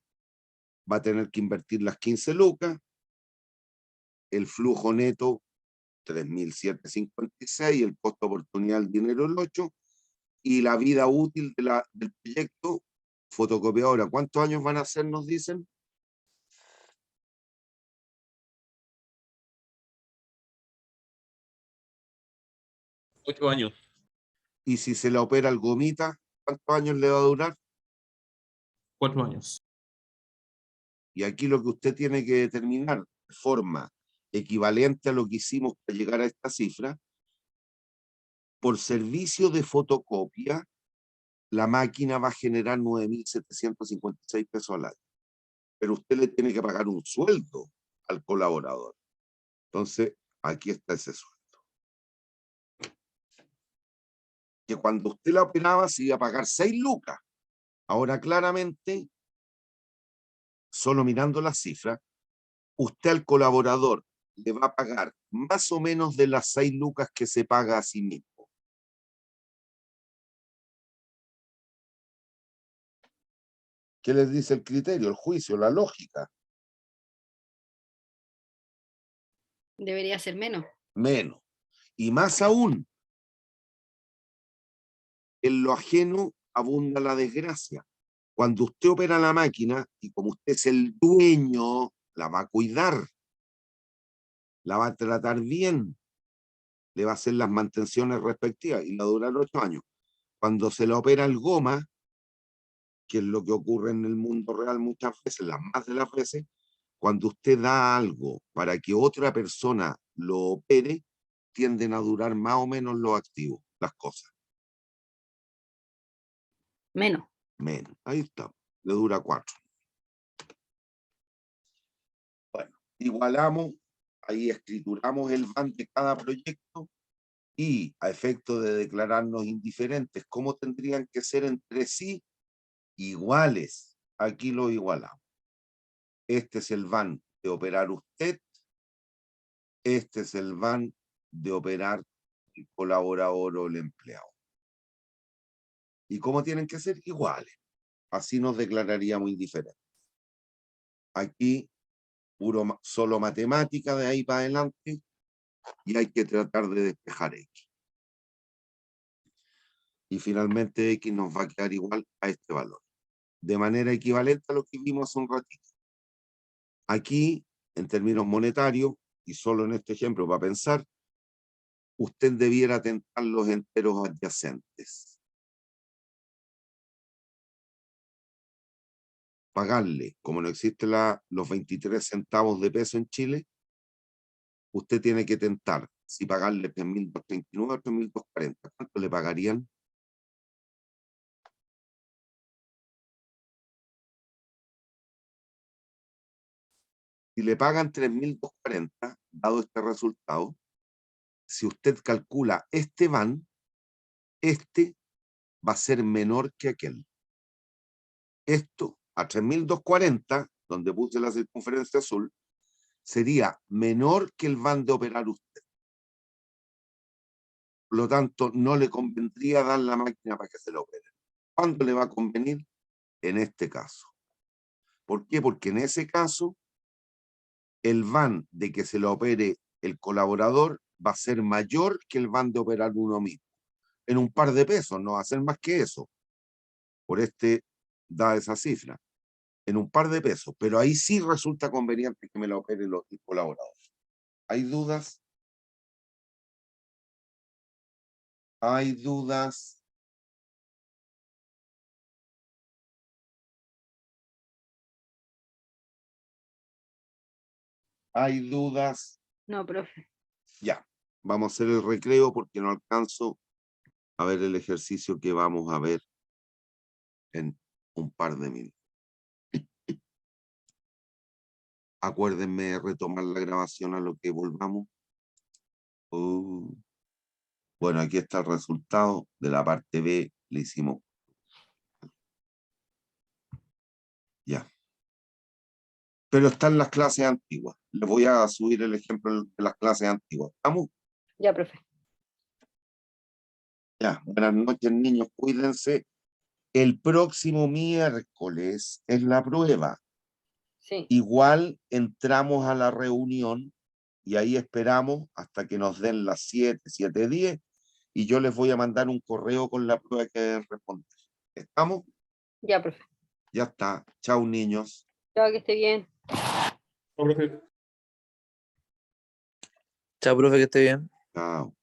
va a tener que invertir las 15 lucas, el flujo neto 3.756, el costo de oportunidad del dinero el 8, y la vida útil del proyecto, fotocopiadora. ¿Cuántos años van a ser, nos dicen? 8 años. Y si se la opera al gomita, ¿cuántos años le va a durar? 4 años. Y aquí lo que usted tiene que determinar de forma equivalente a lo que hicimos para llegar a esta cifra, por servicio de fotocopia, la máquina va a generar 9.756 pesos al año. Pero usted le tiene que pagar un sueldo al colaborador. Entonces, aquí está ese sueldo. Que cuando usted la operaba se iba a pagar 6 lucas. Ahora claramente, solo mirando las cifras, usted al colaborador le va a pagar más o menos de las 6 lucas que se paga a sí mismo. ¿Qué les dice el criterio, el juicio, la lógica? Debería ser menos. Menos. Y más aún, en lo ajeno abunda la desgracia. Cuando usted opera la máquina, y como usted es el dueño, la va a cuidar, la va a tratar bien, le va a hacer las mantenciones respectivas y la va a durar 8 años. Cuando se la opera el goma, que es lo que ocurre en el mundo real muchas veces, las más de las veces, cuando usted da algo para que otra persona lo opere, tienden a durar más o menos los activos, las cosas. Menos. Menos. Ahí está. Le dura 4. Bueno, igualamos, ahí escrituramos el van de cada proyecto y a efecto de declararnos indiferentes, ¿cómo tendrían que ser entre sí? Iguales. Aquí lo igualamos. Este es el van de operar usted. Este es el van de operar el colaborador o el empleado. ¿Y cómo tienen que ser? Iguales. Así nos declararíamos indiferentes. Aquí, solo matemática de ahí para adelante, y hay que tratar de despejar X. Y finalmente X nos va a quedar igual a este valor. De manera equivalente a lo que vimos hace un ratito. Aquí, en términos monetarios, y solo en este ejemplo para pensar, usted debiera tentar los enteros adyacentes. Pagarle, como no existen los 23 centavos de peso en Chile, usted tiene que tentar, si pagarle 3.239 o 3.240, ¿cuánto le pagarían? Si le pagan 3.240, dado este resultado, si usted calcula este van, este va a ser menor que aquel. Esto, a 3.240, donde puse la circunferencia azul, sería menor que el van de operar usted. Por lo tanto, no le convendría dar la máquina para que se lo opere. ¿Cuándo le va a convenir? En este caso. ¿Por qué? Porque en ese caso, el van de que se lo opere el colaborador va a ser mayor que el van de operar uno mismo. En un par de pesos, no va a ser más que eso. Por da esa cifra. En un par de pesos, pero ahí sí resulta conveniente que me la opere el colaborador. ¿Hay dudas? ¿Hay dudas? ¿Hay dudas? No, profe. Ya, vamos a hacer el recreo porque no alcanzo a ver el ejercicio que vamos a ver en un par de minutos. Acuérdenme de retomar la grabación a lo que volvamos. Bueno, aquí está el resultado de la parte B. Le hicimos pero están las clases antiguas. Les voy a subir el ejemplo de las clases antiguas. ¿Estamos? Ya, profe. Ya, buenas noches, niños, cuídense. El próximo miércoles es la prueba. Sí. Igual entramos a la reunión y ahí esperamos hasta que nos den las 7, 7:10 y yo les voy a mandar un correo con la prueba que deben responder. ¿Estamos? Ya, profe. Ya está. Chao, niños. Chao, que esté bien. No, profe. Chao, profe, que esté bien. Chao.